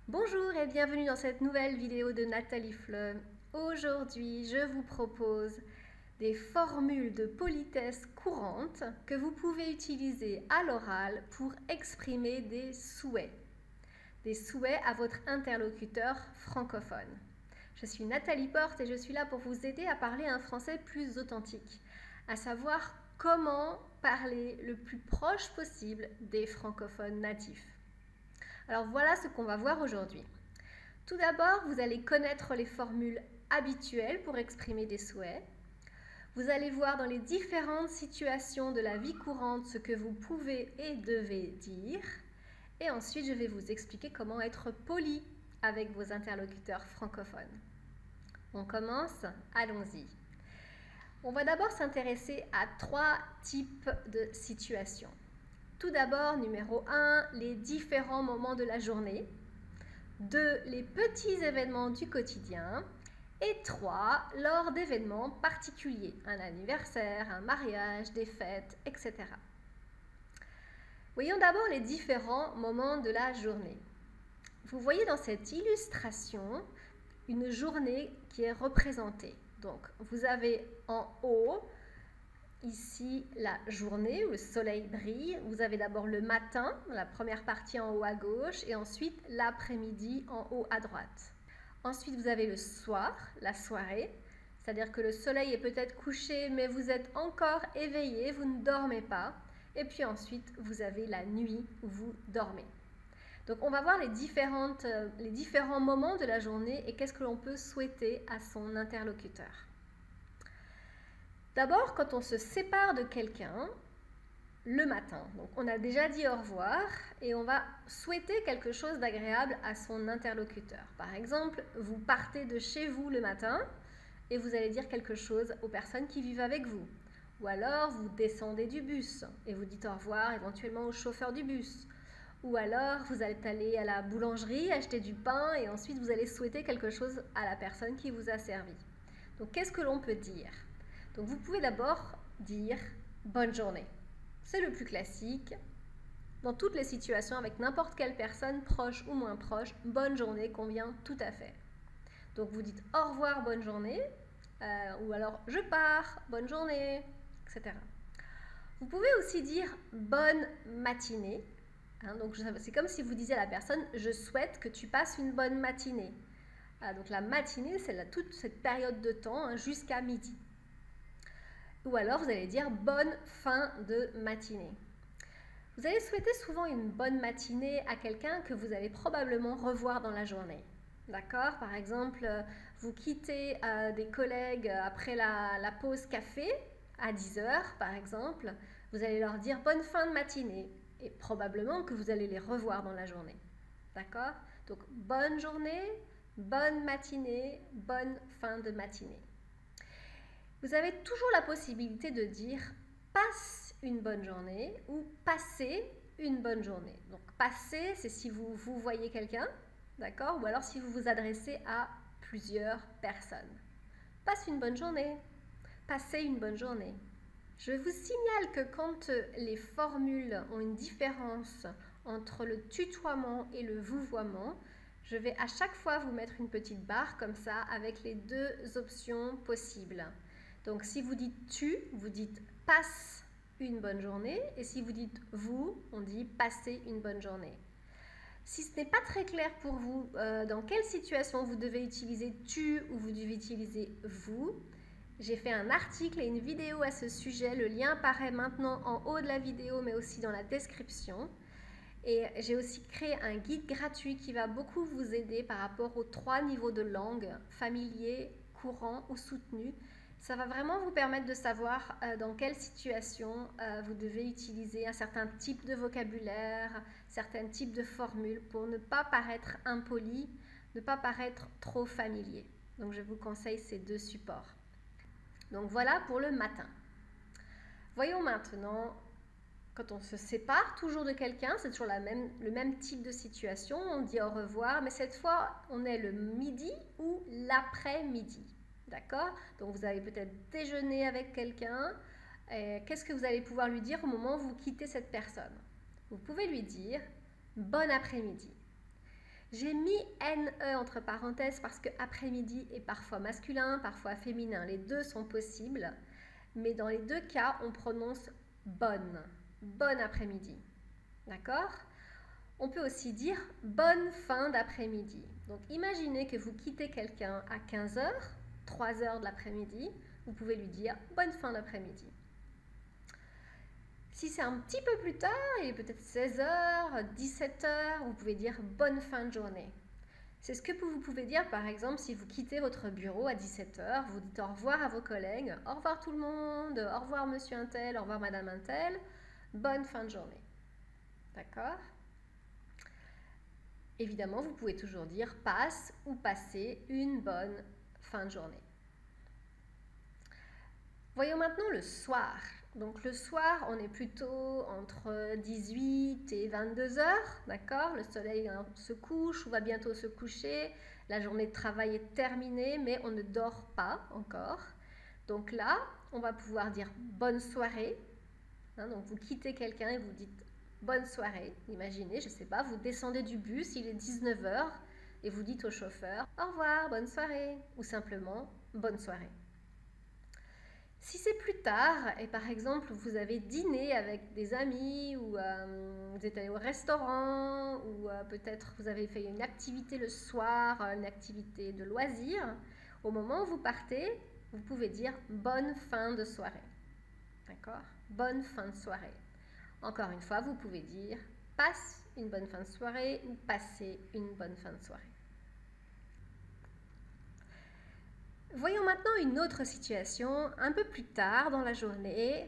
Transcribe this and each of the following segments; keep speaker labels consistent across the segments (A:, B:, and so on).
A: Bonjour et bienvenue dans cette nouvelle vidéo de Nathalie Fleu. Aujourd'hui, je vous propose des formules de politesse courantes que vous pouvez utiliser à l'oral pour exprimer des souhaits. Des souhaits à votre interlocuteur francophone. Je suis Nathalie Porte et je suis là pour vous aider à parler un français plus authentique, à savoir comment parler le plus proche possible des francophones natifs. Alors voilà ce qu'on va voir aujourd'hui. Tout d'abord, vous allez connaître les formules habituelles pour exprimer des souhaits. Vous allez voir dans les différentes situations de la vie courante ce que vous pouvez et devez dire. Et ensuite, je vais vous expliquer comment être poli avec vos interlocuteurs francophones. On commence? Allons-y. On va d'abord s'intéresser à 3 types de situations. Tout d'abord, numéro 1, les différents moments de la journée. 2, les petits événements du quotidien. Et 3, lors d'événements particuliers, un anniversaire, un mariage, des fêtes, etc. Voyons d'abord les différents moments de la journée. Vous voyez dans cette illustration une journée qui est représentée. Donc, vous avez en haut ici la journée où le soleil brille. Vous avez d'abord le matin, la première partie en haut à gauche, et ensuite l'après-midi en haut à droite. Ensuite, vous avez le soir, la soirée, c'est-à-dire que le soleil est peut-être couché, mais vous êtes encore éveillé, vous ne dormez pas. Et puis ensuite, vous avez la nuit où vous dormez. Donc, on va voir les différents moments de la journée et qu'est-ce que l'on peut souhaiter à son interlocuteur. D'abord, quand on se sépare de quelqu'un, le matin, donc on a déjà dit au revoir et on va souhaiter quelque chose d'agréable à son interlocuteur. Par exemple, vous partez de chez vous le matin et vous allez dire quelque chose aux personnes qui vivent avec vous. Ou alors, vous descendez du bus et vous dites au revoir éventuellement au chauffeur du bus. Ou alors, vous allez aller à la boulangerie, acheter du pain et ensuite vous allez souhaiter quelque chose à la personne qui vous a servi. Donc, qu'est-ce que l'on peut dire ? Donc, vous pouvez d'abord dire « bonne journée ». C'est le plus classique. Dans toutes les situations, avec n'importe quelle personne, proche ou moins proche, bonne journée convient tout à fait. Donc, vous dites « au revoir, bonne journée » ou alors « je pars, bonne journée », etc. Vous pouvez aussi dire « bonne matinée ». Donc, c'est comme si vous disiez à la personne « je souhaite que tu passes une bonne matinée ». Donc, la matinée, c'est toute cette période de temps jusqu'à midi. Ou alors, vous allez dire « bonne fin de matinée ». Vous allez souhaiter souvent une bonne matinée à quelqu'un que vous allez probablement revoir dans la journée. D'accord? Par exemple, vous quittez des collègues après la pause café à 10h, par exemple. Vous allez leur dire bonne fin de matinée et probablement que vous allez les revoir dans la journée. D'accord? Donc, bonne journée, bonne matinée, bonne fin de matinée. Vous avez toujours la possibilité de dire passe une bonne journée ou passez une bonne journée. Donc passer, c'est si vous voyez quelqu'un, d'accord? Ou alors si vous vous adressez à plusieurs personnes. Passe une bonne journée, passez une bonne journée. Je vous signale que quand les formules ont une différence entre le tutoiement et le vouvoiement, je vais à chaque fois vous mettre une petite barre comme ça avec les deux options possibles. Donc si vous dites tu, vous dites passe une bonne journée et si vous dites vous, on dit passez une bonne journée. Si ce n'est pas très clair pour vous dans quelle situation vous devez utiliser tu ou vous devez utiliser vous, j'ai fait un article et une vidéo à ce sujet. Le lien apparaît maintenant en haut de la vidéo mais aussi dans la description. Et j'ai aussi créé un guide gratuit qui va beaucoup vous aider par rapport aux 3 niveaux de langue, familier, courant ou soutenu. Ça va vraiment vous permettre de savoir dans quelle situation vous devez utiliser un certain type de vocabulaire, certains types de formules pour ne pas paraître impoli, ne pas paraître trop familier. Donc je vous conseille ces 2 supports. Donc voilà pour le matin. Voyons maintenant, quand on se sépare toujours de quelqu'un, c'est toujours le même type de situation, on dit au revoir, mais cette fois on est le midi ou l'après-midi. D'accord? Donc vous avez peut-être déjeuné avec quelqu'un. Qu'est-ce que vous allez pouvoir lui dire au moment où vous quittez cette personne? Vous pouvez lui dire « Bon après-midi ». J'ai mis NE entre parenthèses parce que après-midi est parfois masculin, parfois féminin. Les deux sont possibles, mais dans les deux cas, on prononce bonne. Bonne après-midi. D'accord? On peut aussi dire bonne fin d'après-midi. Donc imaginez que vous quittez quelqu'un à 15h, 3h de l'après-midi, vous pouvez lui dire bonne fin d'après-midi. Si c'est un petit peu plus tard, il est peut-être 16h, 17h, vous pouvez dire bonne fin de journée. C'est ce que vous pouvez dire par exemple si vous quittez votre bureau à 17h, vous dites au revoir à vos collègues, au revoir tout le monde, au revoir monsieur untel, au revoir madame untel, bonne fin de journée. D'accord? Évidemment, vous pouvez toujours dire passe ou passer une bonne fin de journée. Voyons maintenant le soir. Donc le soir, on est plutôt entre 18 et 22 heures, d'accord? Le soleil se couche ou va bientôt se coucher. La journée de travail est terminée, mais on ne dort pas encore. Donc là, on va pouvoir dire bonne soirée. Donc vous quittez quelqu'un et vous dites bonne soirée. Imaginez, je ne sais pas, vous descendez du bus, il est 19 heures et vous dites au chauffeur au revoir, bonne soirée, ou simplement bonne soirée. Si c'est plus tard, et par exemple vous avez dîné avec des amis, ou vous êtes allé au restaurant, ou peut-être vous avez fait une activité le soir, une activité de loisir, au moment où vous partez, vous pouvez dire bonne fin de soirée. D'accord? Bonne fin de soirée. Encore une fois, vous pouvez dire passe une bonne fin de soirée ou passez une bonne fin de soirée. Voyons maintenant une autre situation un peu plus tard dans la journée.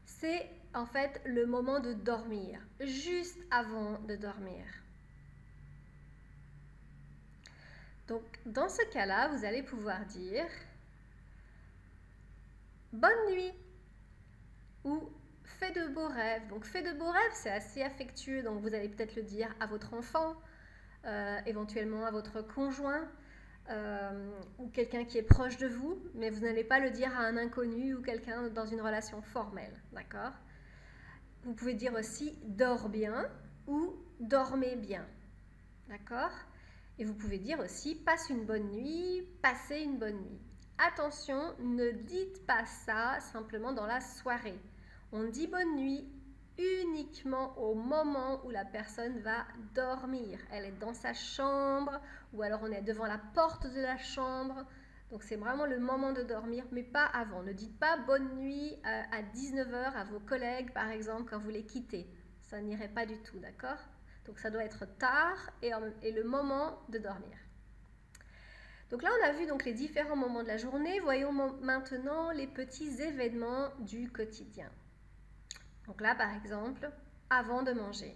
A: C'est en fait le moment de dormir, juste avant de dormir. Donc dans ce cas-là, vous allez pouvoir dire bonne nuit ou fais de beaux rêves. Donc fais de beaux rêves, c'est assez affectueux, donc vous allez peut-être le dire à votre enfant, éventuellement à votre conjoint. Ou quelqu'un qui est proche de vous, mais vous n'allez pas le dire à un inconnu ou quelqu'un dans une relation formelle, d'accord? Vous pouvez dire aussi dors bien ou dormez bien, d'accord? Et vous pouvez dire aussi passe une bonne nuit, passez une bonne nuit. Attention, ne dites pas ça simplement dans la soirée. On dit bonne nuit uniquement au moment où la personne va dormir. Elle est dans sa chambre ou alors on est devant la porte de la chambre. Donc c'est vraiment le moment de dormir, mais pas avant. Ne dites pas bonne nuit à 19h à vos collègues, par exemple, quand vous les quittez. Ça n'irait pas du tout, d'accord? Donc ça doit être tard et le moment de dormir. Donc là, on a vu donc les différents moments de la journée. Voyons maintenant les petits événements du quotidien. Donc là, par exemple, avant de manger.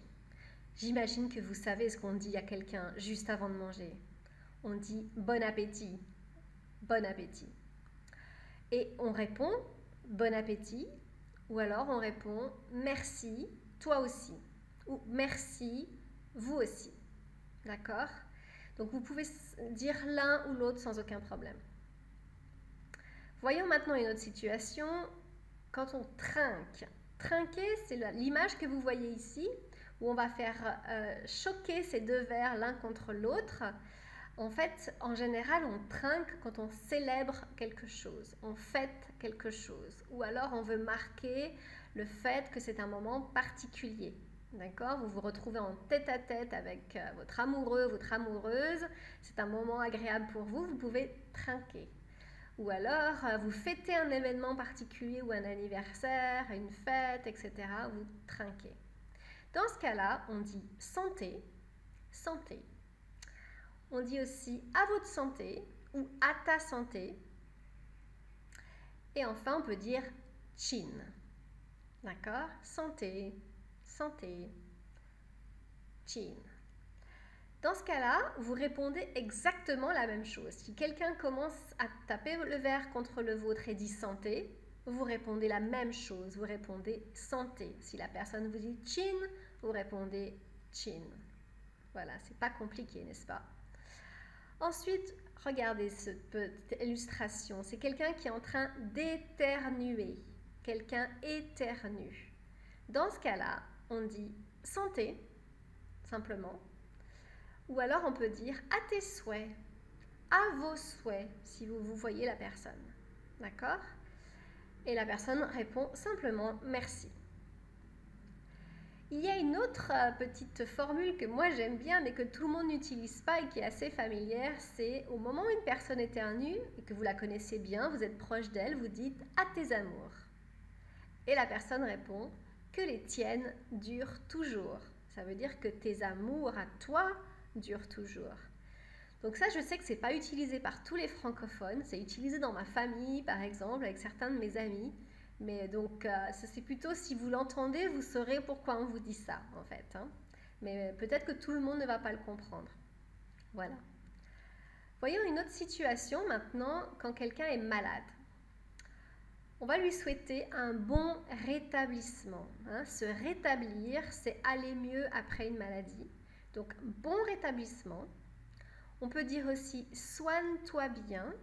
A: J'imagine que vous savez ce qu'on dit à quelqu'un juste avant de manger. On dit bon appétit, bon appétit. Et on répond bon appétit, ou alors on répond merci, toi aussi, ou merci, vous aussi. D'accord? Donc vous pouvez dire l'un ou l'autre sans aucun problème. Voyons maintenant une autre situation quand on trinque. Trinquer, c'est l'image que vous voyez ici, où on va faire choquer ces deux verres l'un contre l'autre. En fait, en général, on trinque quand on célèbre quelque chose, on fête quelque chose, ou alors on veut marquer le fait que c'est un moment particulier. D'accord? Vous vous retrouvez en tête-à-tête avec votre amoureux, votre amoureuse, c'est un moment agréable pour vous, vous pouvez trinquer. Ou alors, vous fêtez un événement particulier ou un anniversaire, une fête, etc. Vous trinquez. Dans ce cas-là, on dit santé, santé. On dit aussi à votre santé ou à ta santé. Et enfin, on peut dire chin. D'accord? Santé, santé, chin. Dans ce cas-là, vous répondez exactement la même chose. Si quelqu'un commence à taper le verre contre le vôtre et dit santé, vous répondez la même chose. Vous répondez santé. Si la personne vous dit chin, vous répondez chin. Voilà, c'est pas compliqué, n'est-ce pas? Ensuite, regardez cette petite illustration. C'est quelqu'un qui est en train d'éternuer. Quelqu'un éternue. Dans ce cas-là, on dit santé, simplement. Ou alors on peut dire à tes souhaits, à vos souhaits, si vous voyez la personne. D'accord? Et la personne répond simplement merci. Il y a une autre petite formule que moi j'aime bien mais que tout le monde n'utilise pas et qui est assez familière, c'est au moment où une personne éternue et que vous la connaissez bien, vous êtes proche d'elle, vous dites à tes amours. Et la personne répond que les tiennes durent toujours. Ça veut dire que tes amours à toi durent toujours. Donc ça, je sais que c'est pas utilisé par tous les francophones, c'est utilisé dans ma famille par exemple avec certains de mes amis. Mais donc, c'est plutôt si vous l'entendez, vous saurez pourquoi on vous dit ça, en fait. Hein. Mais peut-être que tout le monde ne va pas le comprendre. Voilà. Voyons une autre situation maintenant quand quelqu'un est malade. On va lui souhaiter un bon rétablissement. Hein. Se rétablir, c'est aller mieux après une maladie. Donc, bon rétablissement. On peut dire aussi soigne-toi bien.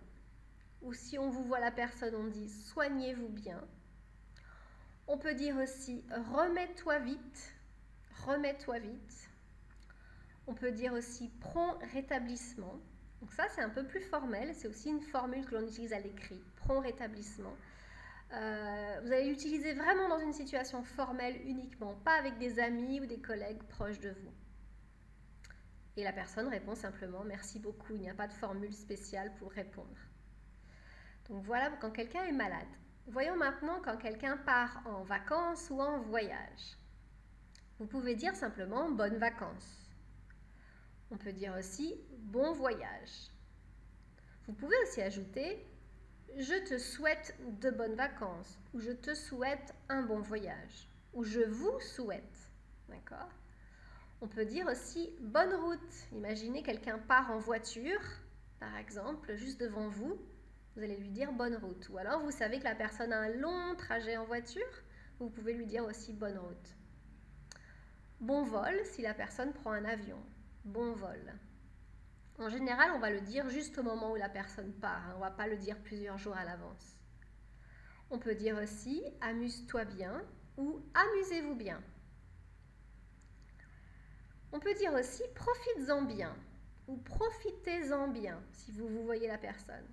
A: Ou si on vous voit la personne, on dit soignez-vous bien. On peut dire aussi remets-toi vite, remets-toi vite. On peut dire aussi prompt rétablissement. Donc ça, c'est un peu plus formel. C'est aussi une formule que l'on utilise à l'écrit, prompt rétablissement. Vous allez l'utiliser vraiment dans une situation formelle uniquement, pas avec des amis ou des collègues proches de vous. Et la personne répond simplement merci beaucoup. Il n'y a pas de formule spéciale pour répondre. Donc voilà quand quelqu'un est malade. Voyons maintenant quand quelqu'un part en vacances ou en voyage. Vous pouvez dire simplement bonnes vacances. On peut dire aussi bon voyage. Vous pouvez aussi ajouter je te souhaite de bonnes vacances ou je te souhaite un bon voyage ou je vous souhaite. D'accord ? On peut dire aussi bonne route. Imaginez quelqu'un part en voiture, par exemple, juste devant vous. Vous allez lui dire bonne route. Ou alors vous savez que la personne a un long trajet en voiture, vous pouvez lui dire aussi bonne route. Bon vol si la personne prend un avion. Bon vol. En général, on va le dire juste au moment où la personne part. On ne va pas le dire plusieurs jours à l'avance. On peut dire aussi amuse-toi bien ou amusez-vous bien. On peut dire aussi profites-en bien ou profitez-en bien si vous voyez la personne.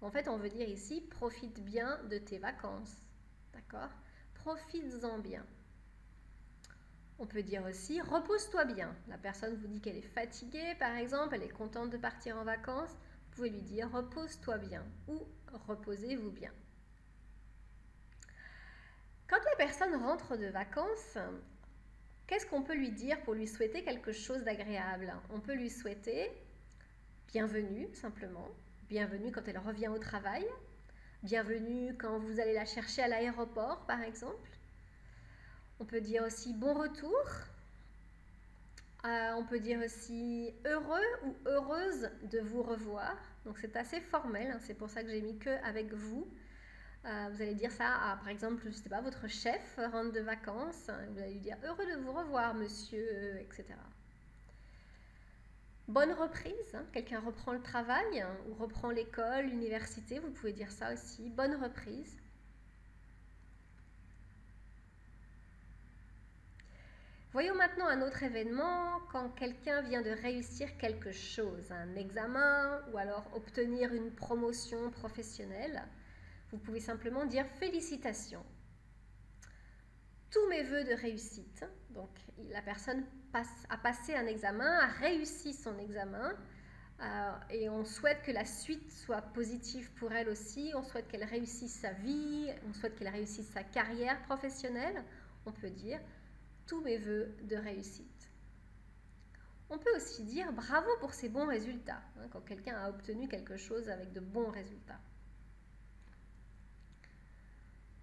A: En fait, on veut dire ici profite bien de tes vacances. D'accord ? Profites-en bien. On peut dire aussi repose-toi bien. La personne vous dit qu'elle est fatiguée, par exemple, elle est contente de partir en vacances. Vous pouvez lui dire repose-toi bien ou reposez-vous bien. Quand la personne rentre de vacances, qu'est-ce qu'on peut lui dire pour lui souhaiter quelque chose d'agréable ? On peut lui souhaiter bienvenue simplement, bienvenue quand elle revient au travail, bienvenue quand vous allez la chercher à l'aéroport par exemple. On peut dire aussi bon retour. On peut dire aussi heureux ou heureuse de vous revoir. Donc c'est assez formel, hein, c'est pour ça que j'ai mis que avec vous. Vous allez dire ça à, par exemple, je sais pas, votre chef rentre de vacances. Vous allez lui dire heureux de vous revoir, monsieur, etc. Bonne reprise, hein, quelqu'un reprend le travail hein, ou reprend l'école, l'université, vous pouvez dire ça aussi. Bonne reprise. Voyons maintenant un autre événement quand quelqu'un vient de réussir quelque chose, un examen ou alors obtenir une promotion professionnelle. Vous pouvez simplement dire félicitations. Tous mes vœux de réussite. Donc la personne a passé un examen, a réussi son examen et on souhaite que la suite soit positive pour elle aussi. On souhaite qu'elle réussisse sa vie, on souhaite qu'elle réussisse sa carrière professionnelle. On peut dire tous mes vœux de réussite. On peut aussi dire bravo pour ses bons résultats, hein, quand quelqu'un a obtenu quelque chose avec de bons résultats.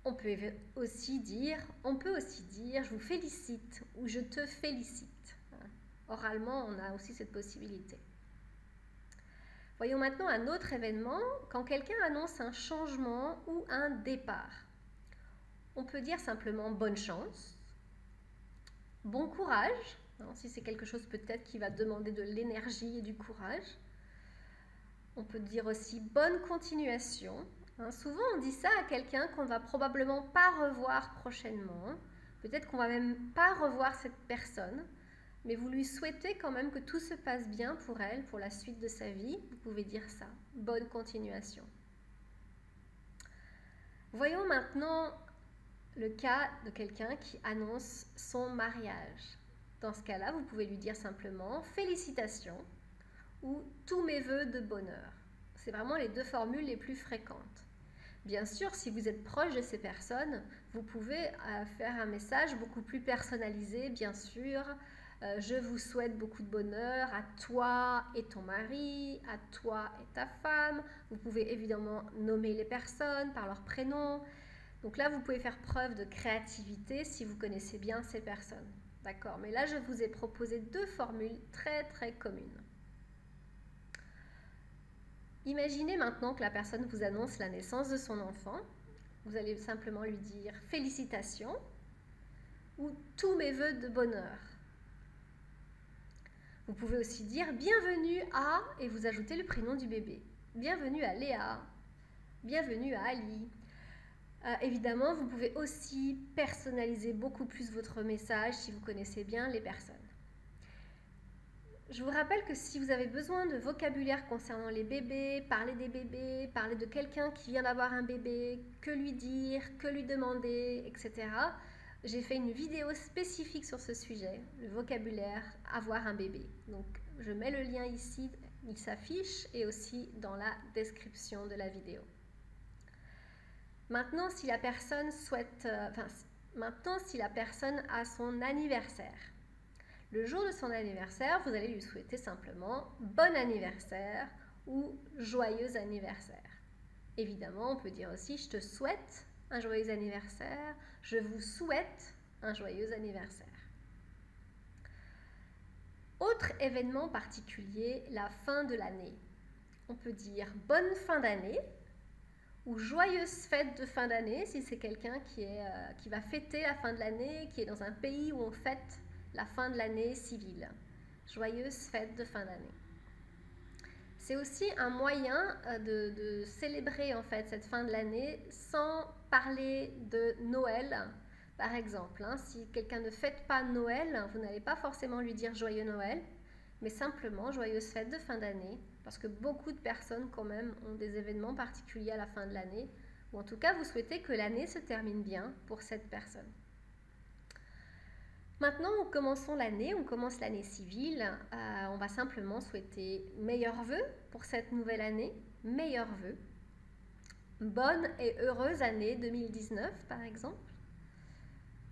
A: On peut aussi dire je vous félicite ou je te félicite. Oralement, on a aussi cette possibilité. Voyons maintenant un autre événement quand quelqu'un annonce un changement ou un départ. On peut dire simplement bonne chance, bon courage, hein, si c'est quelque chose peut-être qui va demander de l'énergie et du courage. On peut dire aussi bonne continuation. Hein, souvent on dit ça à quelqu'un qu'on ne va probablement pas revoir prochainement. Peut-être qu'on ne va même pas revoir cette personne. mais vous lui souhaitez quand même que tout se passe bien pour elle, pour la suite de sa vie. Vous pouvez dire ça. Bonne continuation. Voyons maintenant le cas de quelqu'un qui annonce son mariage. Dans ce cas-là, vous pouvez lui dire simplement « Félicitations » ou « Tous mes vœux de bonheur ». C'est vraiment les deux formules les plus fréquentes. Bien sûr, si vous êtes proche de ces personnes, vous pouvez faire un message beaucoup plus personnalisé, bien sûr. Je vous souhaite beaucoup de bonheur à toi et ton mari, à toi et ta femme. Vous pouvez évidemment nommer les personnes par leur prénom. Donc là, vous pouvez faire preuve de créativité si vous connaissez bien ces personnes. D'accord? Mais là, je vous ai proposé deux formules très très communes. Imaginez maintenant que la personne vous annonce la naissance de son enfant. Vous allez simplement lui dire « Félicitations » ou « Tous mes vœux de bonheur ». Vous pouvez aussi dire « Bienvenue à » et vous ajoutez le prénom du bébé. « Bienvenue à Léa »,« Bienvenue à Ali ». Évidemment, vous pouvez aussi personnaliser beaucoup plus votre message si vous connaissez bien les personnes. Je vous rappelle que si vous avez besoin de vocabulaire concernant les bébés, parler des bébés, parler de quelqu'un qui vient d'avoir un bébé, que lui dire, que lui demander, etc., j'ai fait une vidéo spécifique sur ce sujet, le vocabulaire, avoir un bébé. Donc, je mets le lien ici, il s'affiche, et aussi dans la description de la vidéo. Maintenant, si la personne a son anniversaire, le jour de son anniversaire, vous allez lui souhaiter simplement « Bon anniversaire » ou « Joyeux anniversaire ». Évidemment, on peut dire aussi « Je te souhaite un joyeux anniversaire »,« Je vous souhaite un joyeux anniversaire ». Autre événement particulier, la fin de l'année. On peut dire « Bonne fin d'année » ou « Joyeuse fête de fin d'année » si c'est quelqu'un qui va fêter la fin de l'année, qui est dans un pays où on fête la fin de l'année civile. Joyeuse fête de fin d'année. C'est aussi un moyen de célébrer en fait cette fin de l'année sans parler de Noël. Par exemple, si quelqu'un ne fête pas Noël, vous n'allez pas forcément lui dire Joyeux Noël, mais simplement Joyeuse fête de fin d'année, parce que beaucoup de personnes quand même ont des événements particuliers à la fin de l'année, ou en tout cas vous souhaitez que l'année se termine bien pour cette personne. Maintenant, nous commençons l'année, on commence l'année civile. On va simplement souhaiter meilleurs vœux pour cette nouvelle année, meilleurs vœux. Bonne et heureuse année 2019, par exemple.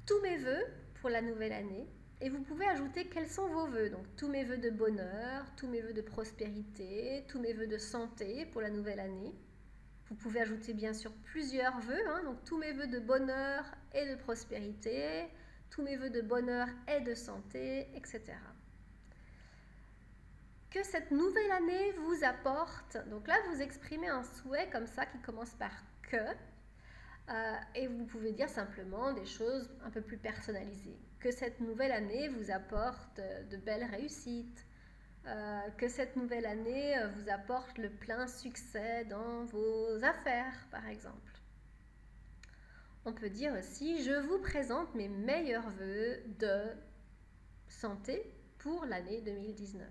A: Tous mes vœux pour la nouvelle année. Et vous pouvez ajouter quels sont vos vœux. Donc, tous mes vœux de bonheur, tous mes vœux de prospérité, tous mes vœux de santé pour la nouvelle année. Vous pouvez ajouter bien sûr plusieurs vœux, donc tous mes vœux de bonheur et de prospérité, tous mes vœux de bonheur et de santé, etc. Que cette nouvelle année vous apporte, donc là vous exprimez un souhait comme ça qui commence par « que », et vous pouvez dire simplement des choses un peu plus personnalisées. Que cette nouvelle année vous apporte de belles réussites, que cette nouvelle année vous apporte le plein succès dans vos affaires, par exemple. On peut dire aussi « Je vous présente mes meilleurs vœux de santé pour l'année 2019 ».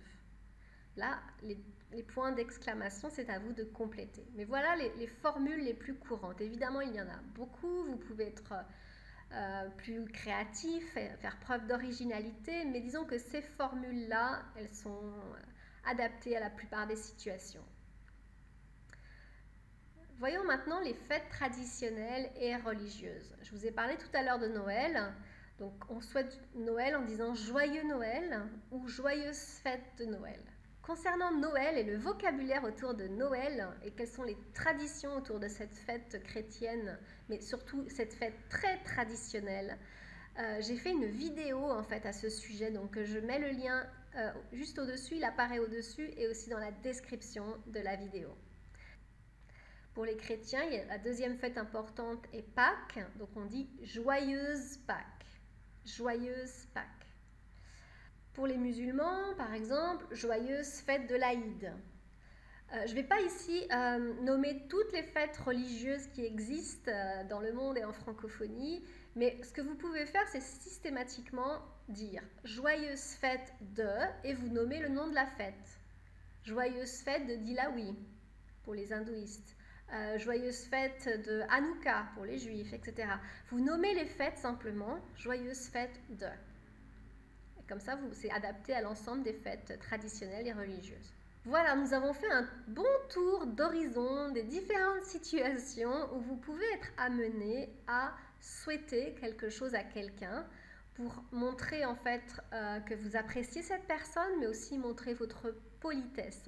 A: Là, les points d'exclamation, c'est à vous de compléter. Mais voilà les formules les plus courantes. Évidemment, il y en a beaucoup. Vous pouvez être plus créatif, faire preuve d'originalité, mais disons que ces formules-là, elles sont adaptées à la plupart des situations. Voyons maintenant les fêtes traditionnelles et religieuses. Je vous ai parlé tout à l'heure de Noël. Donc, on souhaite Noël en disant « Joyeux Noël » ou « Joyeuse fête de Noël ». Concernant Noël et le vocabulaire autour de Noël et quelles sont les traditions autour de cette fête chrétienne, mais surtout cette fête très traditionnelle, j'ai fait une vidéo en fait à ce sujet, donc je mets le lien juste au-dessus, il apparaît au-dessus et aussi dans la description de la vidéo. Pour les chrétiens, la deuxième fête importante est Pâques, donc on dit Joyeuse Pâques. Joyeuse Pâques. Pour les musulmans, par exemple, Joyeuse fête de l'Aïd. Je ne vais pas ici nommer toutes les fêtes religieuses qui existent dans le monde et en francophonie, Mais ce que vous pouvez faire, c'est systématiquement dire joyeuse fête de et vous nommez le nom de la fête. Joyeuse fête de Dilawi pour les hindouistes. Joyeuse fête de Hanouka pour les juifs, etc. Vous nommez les fêtes simplement joyeuse fête de. Et comme ça, c'est adapté à l'ensemble des fêtes traditionnelles et religieuses. Voilà, nous avons fait un bon tour d'horizon des différentes situations où vous pouvez être amené à souhaiter quelque chose à quelqu'un pour montrer en fait que vous appréciez cette personne, mais aussi montrer votre politesse.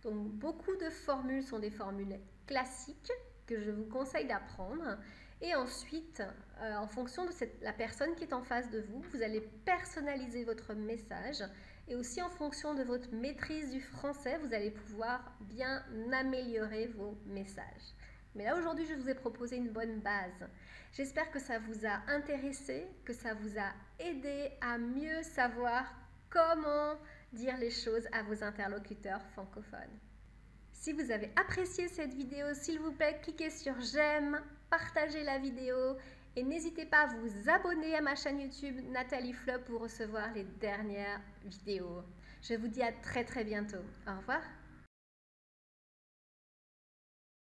A: Donc beaucoup de formules sont des formules classiques que je vous conseille d'apprendre. Et ensuite, en fonction de la personne qui est en face de vous, vous allez personnaliser votre message. Et aussi en fonction de votre maîtrise du français, vous allez pouvoir bien améliorer vos messages. Mais là aujourd'hui, je vous ai proposé une bonne base. J'espère que ça vous a intéressé, que ça vous a aidé à mieux savoir comment dire les choses à vos interlocuteurs francophones. Si vous avez apprécié cette vidéo, s'il vous plaît, cliquez sur j'aime, partagez la vidéo et n'hésitez pas à vous abonner à ma chaîne YouTube Nathalie Flop pour recevoir les dernières vidéos. Je vous dis à très bientôt. Au revoir.